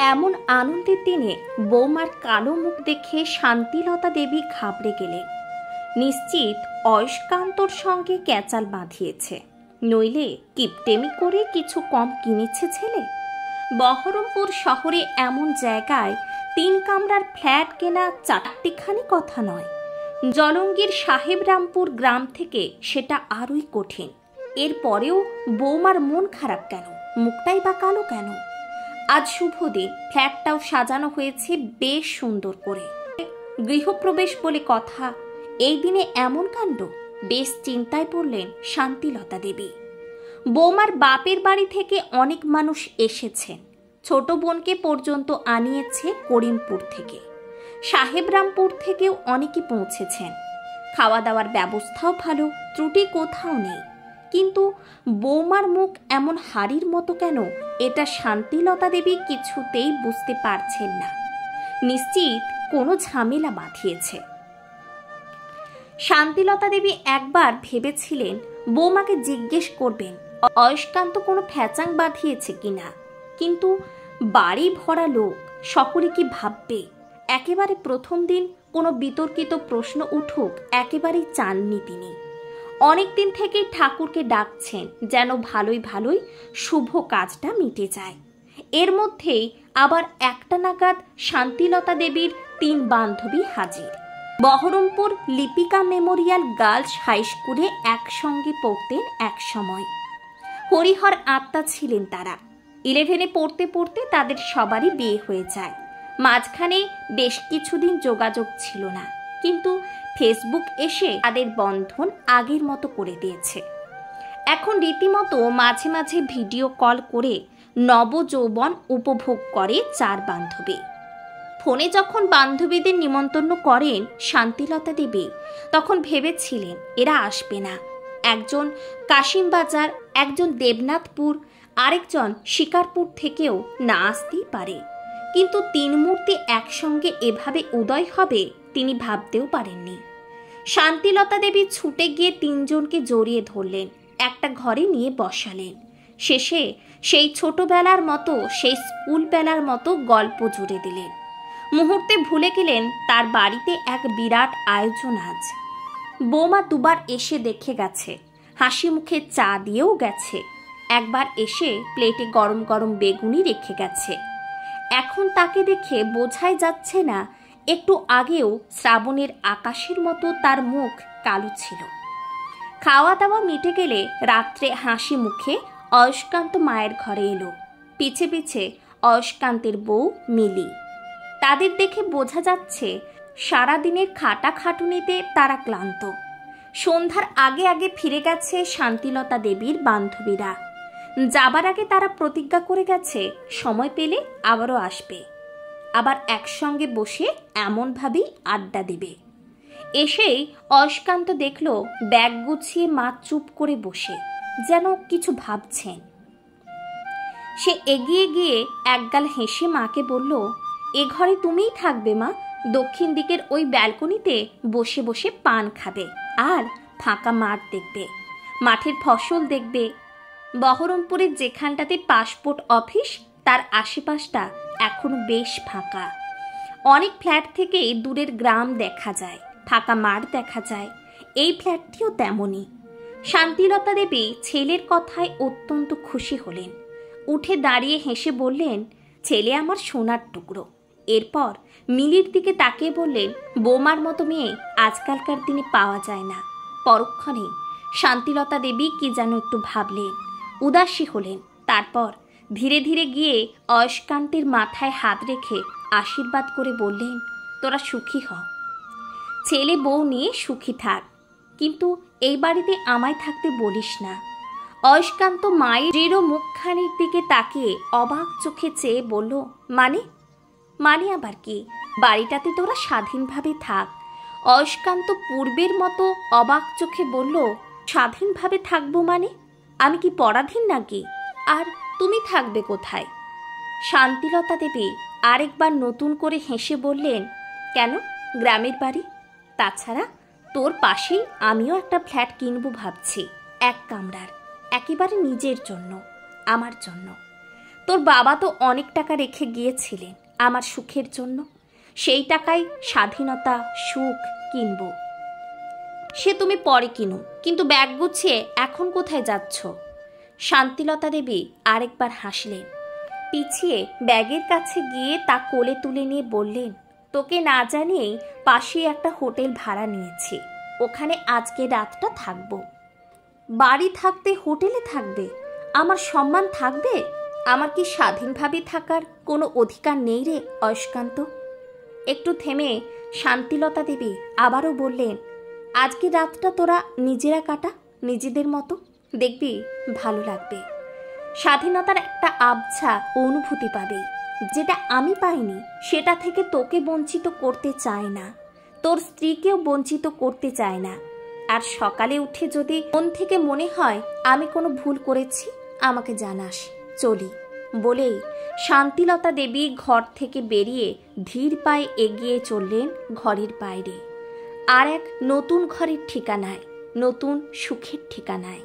এমন আনন্দের দিনে বৌমার কালো মুখ দেখে শান্তিলতা দেবী ঘাবড়ে গেলেন। নিশ্চিত অয়স্কান্তর সঙ্গে ক্যাচাল বাঁধিয়েছে, নইলে কিপটেমি করে কিছু কম কিনেছে ছেলে। বহরমপুর শহরে এমন জায়গায় 3 কামরার ফ্ল্যাট কেনা চারটিখানি কথা নয়। জলঙ্গির সাহেবরামপুর গ্রাম থেকে সেটা আরোই কঠিন। এরপরেও বৌমার মন খারাপ কেন, মুখটাই বা কালো কেন? আজ শুভ দিন, ফ্ল্যাটটাও সাজানো হয়েছে বেশ সুন্দর করে। গৃহপ্রবেশ বলে কথা, এই দিনে এমন কাণ্ড? বেশ চিন্তায় পড়লেন শান্তিলতা দেবী। বৌমার বাপের বাড়ি থেকে অনেক মানুষ এসেছেন, ছোট বোনকে পর্যন্ত আনিয়েছে করিমপুর থেকে। সাহেবরামপুর থেকেও অনেকে পৌঁছেছেন। খাওয়া দাওয়ার ব্যবস্থাও ভালো, ত্রুটি কোথাও নেই। কিন্তু বৌমার মুখ এমন হাড়ির মতো কেন, এটা শান্তিলতা দেবী কিছুতেই বুঝতে পারছেন না। নিশ্চিত কোনো ঝামেলা বাঁধিয়েছে। শান্তিলতা দেবী একবার ভেবেছিলেন বৌমাকে জিজ্ঞেস করবেন অয়স্কান্ত কোনো ফ্যাচাং বাঁধিয়েছে কিনা, কিন্তু বাড়ি ভরা লোক, সকলে কি ভাববে? একেবারে প্রথম দিন কোনো বিতর্কিত প্রশ্ন উঠুক একেবারেই চাননি তিনি। অনেকদিন থেকেই ঠাকুরকে ডাকছেন যেন ভালোই ভালোই শুভ কাজটা মিটে যায়। এর মধ্যেই আবার একটা নাগাদ শান্তিলতা দেবীর 3 বান্ধবী হাজির। Berhampore Lipika memorial girls high স্কুলে একসঙ্গে পড়তেন এক সময়। হরিহর আত্মা ছিলেন তারা। 11-এ পড়তে পড়তে তাদের সবারই বিয়ে হয়ে যায়। মাঝখানে বেশ কিছুদিন যোগাযোগ ছিল না, কিন্তু ফেসবুক এসে তাদের বন্ধন আগের মতো করে দিয়েছে। এখন রীতিমতো মাঝে মাঝে ভিডিও কল করে নবযৌবন উপভোগ করে 4 বান্ধবী। ফোনে যখন বান্ধবীদের নিমন্ত্রণ করেন শান্তিলতা দেবী, তখন ভেবেছিলেন এরা আসবে না। একজন কাশিমবাজার, একজন দেবনাথপুর, আরেকজন শিকারপুর থেকেও না আসতেই পারে। কিন্তু 3 মূর্তি একসঙ্গে এভাবে উদয় হবে তিনি ভাবতেও পারেননি। শান্তিলতা দেবী ছুটে গিয়ে 3 জনকে জড়িয়ে ধরলেন, একটা ঘরে নিয়ে বসালেন। শেষে সেই ছোটবেলার মতো, সেই স্কুলবেলার মতো গল্প জুড়ে দিলেন। মুহূর্তে ভুলে গেলেন তার বাড়িতে এক বিরাট আয়োজন আজ। বৌমা 2বার এসে দেখে গেছে, হাসি মুখে চা দিয়েও গেছে। একবার এসে প্লেটে গরম গরম বেগুনি রেখে গেছে। এখন তাকে দেখে বোঝাই যাচ্ছে না একটু আগেও শ্রাবণের আকাশের মতো তার মুখ কালো ছিল। খাওয়া দাওয়া মিটে গেলে রাত্রে হাসি মুখে অয়স্কান্ত মায়ের ঘরে এলো। পিছে পিছে অয়স্কান্তের বউ মিলি। তাদের দেখে বোঝা যাচ্ছে সারাদিনের খাটাখাটুনিতে তারা ক্লান্ত। সন্ধ্যার আগে আগে ফিরে গেছে শান্তিলতা দেবীর বান্ধবীরা। যাবার আগে তারা প্রতিজ্ঞা করে গেছে সময় পেলে আবারও আসবে, আবার একসঙ্গে বসে এমনভাবেই আড্ডা দেবে। এসেই অয়স্কান্ত দেখল ব্যাগ গুছিয়ে মা চুপ করে বসে, যেন কিছু ভাবছেন। সে এগিয়ে গিয়ে একগাল হেসে মাকে বলল, এ ঘরে তুমিই থাকবে মা, দক্ষিণ দিকের ওই ব্যালকনিতে বসে বসে পান খাবে আর ফাঁকা মাঠ দেখবে, মাঠের ফসল দেখবে। বহরমপুরের যেখানটাতে পাসপোর্ট অফিস, তার আশেপাশটা এখনো বেশ ফাঁকা। অনেক ফ্ল্যাট থেকেই দূরের গ্রাম দেখা যায়, ফাঁকা মাঠ দেখা যায়। এই ফ্ল্যাটটিও তেমনই। শান্তিলতা দেবী ছেলের কথায় অত্যন্ত খুশি হলেন। উঠে দাঁড়িয়ে হেসে বললেন, ছেলে আমার সোনার টুকরো। এরপর মিলির দিকে তাকিয়ে বললেন, বৌমার মতো মেয়ে আজকালকার দিনে পাওয়া যায় না। পরক্ষণে শান্তিলতা দেবী কি যেন একটু ভাবলেন, উদাসী হলেন। তারপর ধীরে ধীরে গিয়ে অয়স্কান্তের মাথায় হাত রেখে আশীর্বাদ করে বললেন, তোরা সুখী হ, ছেলে বউ নিয়ে সুখী থাক, কিন্তু এই বাড়িতে আমায় থাকতে বলিস না। অয়স্কান্ত মায়ের দৃঢ় মুখখানির দিকে তাকিয়ে অবাক চোখে চেয়ে বলল, মানে আবার কি? বাড়িটাতে তোরা স্বাধীনভাবে থাক। অয়স্কান্ত পূর্বের মতো অবাক চোখে বলল, স্বাধীনভাবে থাকবো মানে? আমি কি পরাধীন নাকি? আর তুমি থাকবে কোথায়? শান্তিলতা দেবী আরেকবার নতুন করে হেসে বললেন, কেন, গ্রামের বাড়ি। তাছাড়া তোর পাশেই আমিও একটা ফ্ল্যাট কিনবো ভাবছি, 1 কামরার, একেবারে নিজের জন্য, আমার জন্য। তোর বাবা তো অনেক টাকা রেখে গিয়েছিলেন আমার সুখের জন্য, সেই টাকায় স্বাধীনতা সুখ কিনব। সে তুমি পরে কিনো, কিন্তু ব্যাগ গুছিয়ে এখন কোথায় যাচ্ছ? শান্তিলতা দেবী আরেকবার হাসলেন, পিছিয়ে ব্যাগের কাছে গিয়ে তা কোলে তুলে নিয়ে বললেন, তোকে না জানিয়েই পাশে একটা হোটেল ভাড়া নিয়েছি, ওখানে আজকে রাতটা থাকবো। বাড়ি থাকতে হোটেলে থাকবে? আমার সম্মান থাকবে? আমার কি স্বাধীনভাবে থাকার কোনো অধিকার নেই রে অয়স্কান্ত? একটু থেমে শান্তিলতা দেবী আবারও বললেন, আজকে রাতটা তোরা নিজেরা কাটা, নিজেদের মতো, দেখবি ভালো লাগবে। স্বাধীনতার একটা আবছা অনুভূতি পাবে, যেটা আমি পাইনি। সেটা থেকে তোকে বঞ্চিত করতে চায় না, তোর স্ত্রীকেও বঞ্চিত করতে চায় না। আর সকালে উঠে যদি মন থেকে মনে হয় আমি কোনো ভুল করেছি, আমাকে জানাস, চলি। বলেই শান্তিলতা দেবী ঘর থেকে বেরিয়ে ধীর পায়ে এগিয়ে চললেন ঘরের বাইরে, আর এক নতুন ঘরের ঠিকানায়, নতুন সুখের ঠিকানায়।